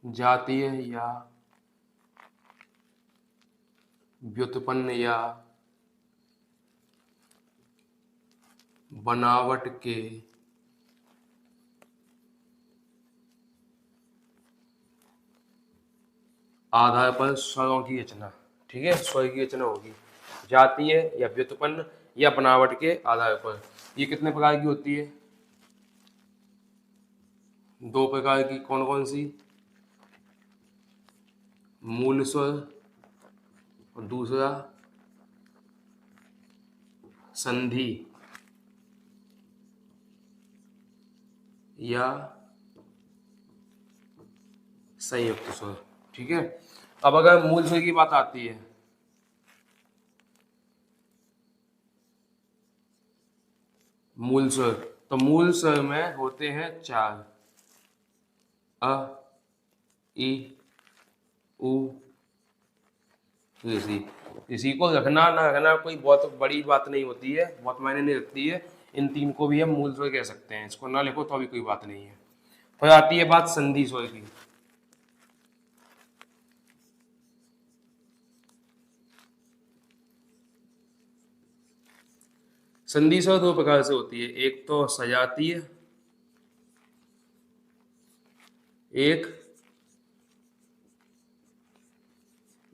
जातीय या व्युत्पन्न या बनावट के आधार पर स्वरों की रचना। ठीक है, स्वर की रचना होगी जातीय या व्युत्पन्न या बनावट के आधार पर। ये कितने प्रकार की होती है? 2 प्रकार की। कौन कौन सी? मूल स्वर और दूसरा संधि या संयुक्त स्वर। ठीक है, अब अगर मूल स्वर की बात आती है, मूल स्वर, तो मूल स्वर में होते हैं 4, अ, ई, उ, ऋषि। इसी को रखना ना रखना कोई बहुत बड़ी बात नहीं होती है, बहुत मायने नहीं रखती है। इन 3 को भी हम मूल स्वर कह सकते हैं, इसको ना लिखो तो भी कोई बात नहीं है। फिर आती है बात संधि स्वर की। संधि स्वर 2 प्रकार से होती है, एक तो सजातीय, एक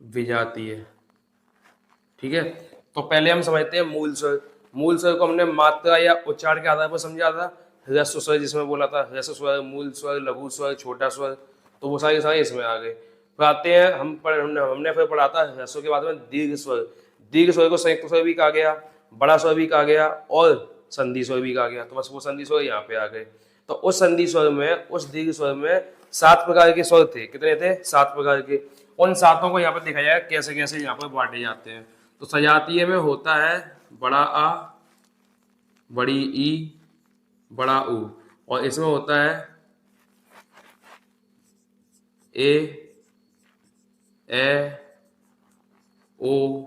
विजातीय। ठीक है, तो पहले हम समझते हैं मूल स्वर। मूल स्वर को हमने मात्रा या उच्चारण के आधार पर समझा था। ह्रस्व स्वर जिसमें बोला था, ह्रस्व स्वर, मूल स्वर, लघु स्वर, छोटा स्वर, तो वो सारे इसमें आ गए। फिर आते हैं हमने फिर पढ़ा था ह्रस्व के बाद में दीर्घ स्वर। दीर्घ स्वर को संयुक्त स्वर भी कहा गया, बड़ा स्वर भी कहा गया और संधि स्वर भी कहा गया। तो बस वो संधि स्वर यहाँ पे आ गए। तो उस संधि स्वर में, उस दीर्घ स्वर में 7 प्रकार के स्वर थे। कितने थे? 7 प्रकार के। उन 7 को यहाँ पर देखा जाएगा कैसे कैसे यहाँ पर बांटे जाते हैं। तो सजातीय में होता है बड़ा आ, बड़ी ई, बड़ा ऊ, और इसमें होता है ए, ओ,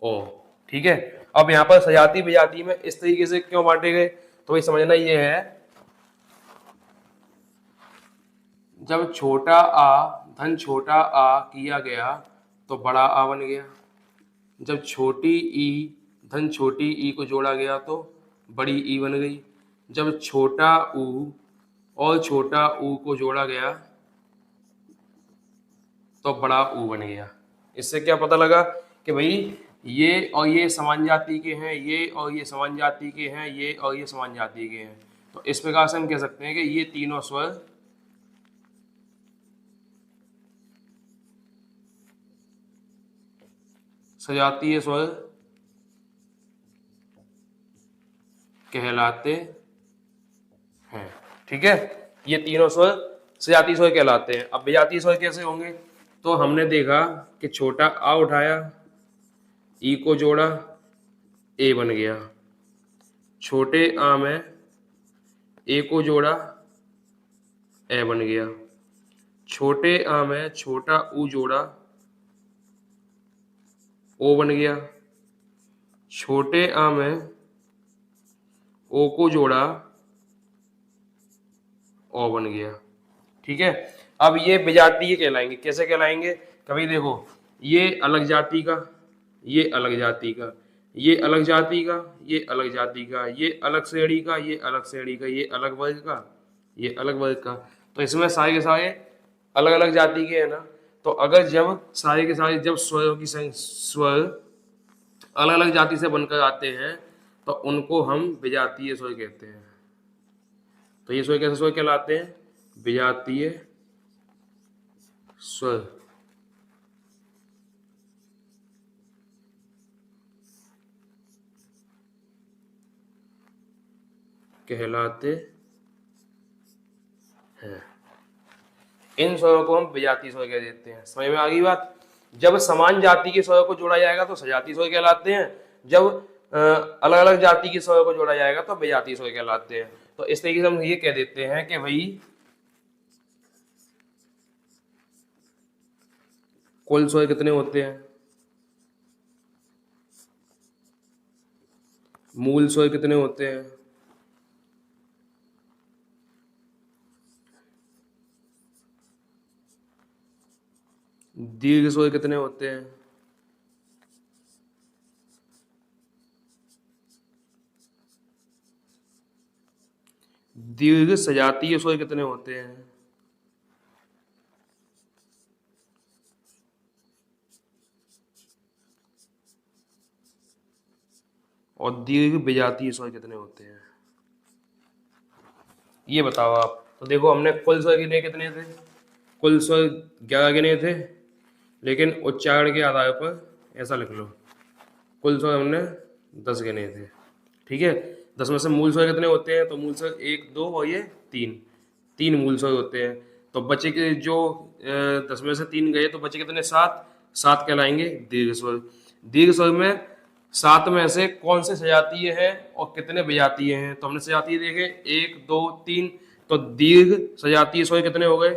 ओ। ठीक है, अब यहाँ पर सजाती विजाती में इस तरीके से क्यों बांटे गए, तो ये समझना ये है, जब छोटा आ धन छोटा आ किया गया तो बड़ा आ बन गया। जब छोटी ई धन छोटी ई को जोड़ा गया तो बड़ी ई बन गई। जब छोटा ऊ और छोटा ऊ को जोड़ा गया तो बड़ा ऊ बन गया। इससे क्या पता लगा कि भाई ये और ये समान जाति के हैं, ये और ये समान जाति के हैं, ये और ये समान जाति के हैं। तो इस प्रकार से हम कह सकते हैं कि ये तीनों स्वर सजातीय स्वर कहलाते हैं। ठीक है, ये तीनों स्वर सजातीय स्वर कहलाते हैं। अब विजातीय स्वर कैसे होंगे, तो हमने देखा कि छोटा आ उठाया, ई को जोड़ा, ए बन गया। छोटे आ में ए को जोड़ा, ए बन गया। छोटे आ में छोटा ऊ जोड़ा, ओ बन गया। छोटे आ में ओ को जोड़ा, ओ बन गया। ठीक है, अब ये विजातीय कहलाएंगे। कैसे कहलाएंगे? कभी देखो, ये अलग जाति का, ये अलग जाति का, ये अलग जाति का, ये अलग जाति का, ये अलग श्रेणी का, ये अलग श्रेणी का, ये अलग वर्ग का, ये अलग वर्ग का। तो इसमें सारे के सारे अलग अलग जाति के हैं ना। तो अगर जब सारे के सारे जब स्वरों की स्वर अलग अलग जाति से बनकर आते हैं तो उनको हम विजातीय स्वर कहते हैं। तो ये स्वर कैसे स्वर कहलाते हैं? विजातीय स्वर कहलाते हैं। इन स्वरों को हम विजातीय स्वर कह देते हैं। समझ में आ गई बात? जब समान जाति के स्वरों को जोड़ा जाएगा तो सजातीय स्वर कहलाते हैं, जब अलग अलग जाति के स्वरों को जोड़ा जाएगा तो विजातीय स्वर कहलाते हैं। तो इस तरीके से हम ये कह देते हैं कि भाई कुल स्वर कितने होते हैं, मूल स्वर कितने होते हैं, दीर्घ स्वर कितने होते हैं? दीर्घ सजातीय स्वर कितने होते हैं? और दीर्घ विजातीय स्वर कितने होते हैं? ये बताओ आप। तो देखो हमने कुल स्वर गिने कितने थे? कुल स्वर 11 गिने थे, लेकिन उच्चारण के आधार पर ऐसा लिख लो, कुल स्वर हमने 10 गिने थे। ठीक है, 10 में से मूल स्वर कितने होते हैं? तो मूल स्वर 1 2 और ये 3, 3 मूल स्वर होते हैं। तो बचे के जो 10 में से 3 गए तो बचे कितने? 7, 7 कहलाएंगे दीर्घ स्वर। दीर्घ स्वर में 7 में से कौन से सजातीय है और कितने विजातीय हैं? तो हमने सजातीय देखे 1 2 3, तो दीर्घ सजातीय स्वर कितने हो गए?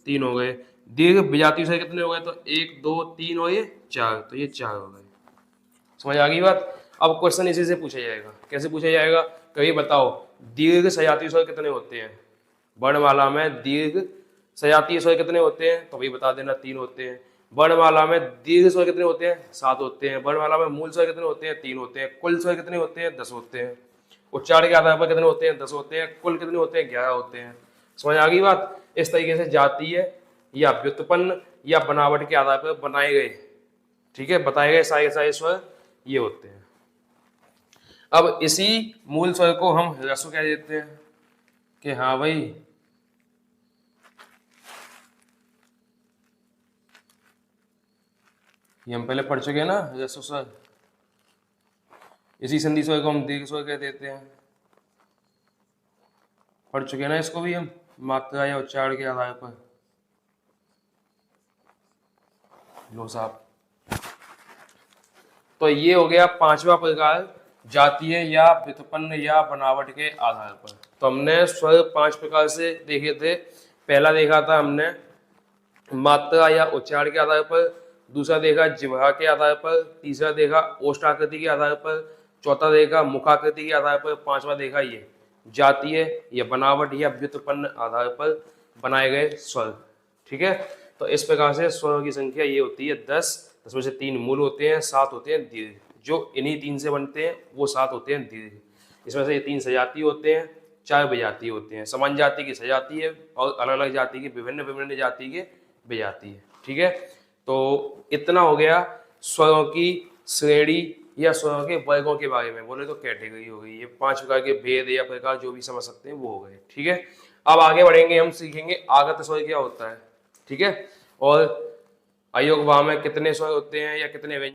3 हो गए। दीर्घ विजातीय स्वर कितने हो गए? तो 1 2 3 और ये 4, तो ये 4 हो गए। समझ आ गई बात? अब क्वेश्चन इसी से पूछा जाएगा। कैसे पूछा जाएगा? कभी बताओ दीर्घ सजातीय स्वर कितने होते हैं? वर्णमाला में दीर्घ सजातीय स्वर कितने होते हैं? तो वही बता देना, 3 होते हैं। वर्णमाला में दीर्घ स्वर कितने होते हैं? 7 होते हैं। वर्णमाला में मूल स्वर कितने होते हैं? 3 होते हैं। कुल स्वर कितने होते हैं? 10 होते हैं। उच्चारण के आधार पर कितने होते हैं? 10 होते हैं। कुल कितने होते हैं? 11 होते हैं। समझ आ गई बात? इस तरीके से जातीय या व्युत्पन्न या बनावट के आधार पर बनाए गए, ठीक है, बताए गए सारे सारे स्वर ये होते हैं। अब इसी मूल स्वर को हम ह्रस्व कह देते हैं कि हाँ भाई ये हम पहले पढ़ चुके हैं ना, ह्रस्व स्वर। इसी संधि स्वर को हम दीर्घ स्वर कह देते हैं। पढ़ चुके हैं ना इसको भी हम, मात्रा या उच्चारण के आधार पर। लो साहब, तो ये हो गया 5वां प्रकार, जातीय या व्युत्पन्न या बनावट के आधार पर। तो हमने स्वर 5 प्रकार से देखे थे। पहला देखा था हमने मात्रा या उच्चारण के आधार पर, दूसरा देखा जिह्वा के आधार पर, तीसरा देखा ओष्ठाकृति के आधार पर, चौथा देखा मुखाकृति के आधार पर, 5वां देखा ये जातीय या बनावट या व्युत्पन्न आधार पर बनाए गए स्वर। ठीक है, तो इस प्रकार से स्वरों की संख्या ये होती है 10। 10 में से 3 मूल होते हैं, 7 होते हैं दीर्घ। जो इन्हीं 3 से बनते हैं वो 7 होते हैं दीर्घ। इसमें से ये 3 सजातीय होते हैं, 4 विजातीय होते हैं। समान जाति की सजातीय और अलग अलग जाति के विभिन्न विभिन्न जाति के विजातीय। ठीक है, तो इतना हो गया स्वरों की श्रेणी या स्वरों के वर्गों के बारे में। बोले तो कैटेगरी हो गई। ये 5 प्रकार के भेद या प्रकार जो भी समझ सकते हैं वो हो गए। ठीक है, अब आगे बढ़ेंगे, हम सीखेंगे आगत स्वर क्या होता है। ठीक है, और अयोग वाह में कितने स्वर होते हैं या कितने व्यंजन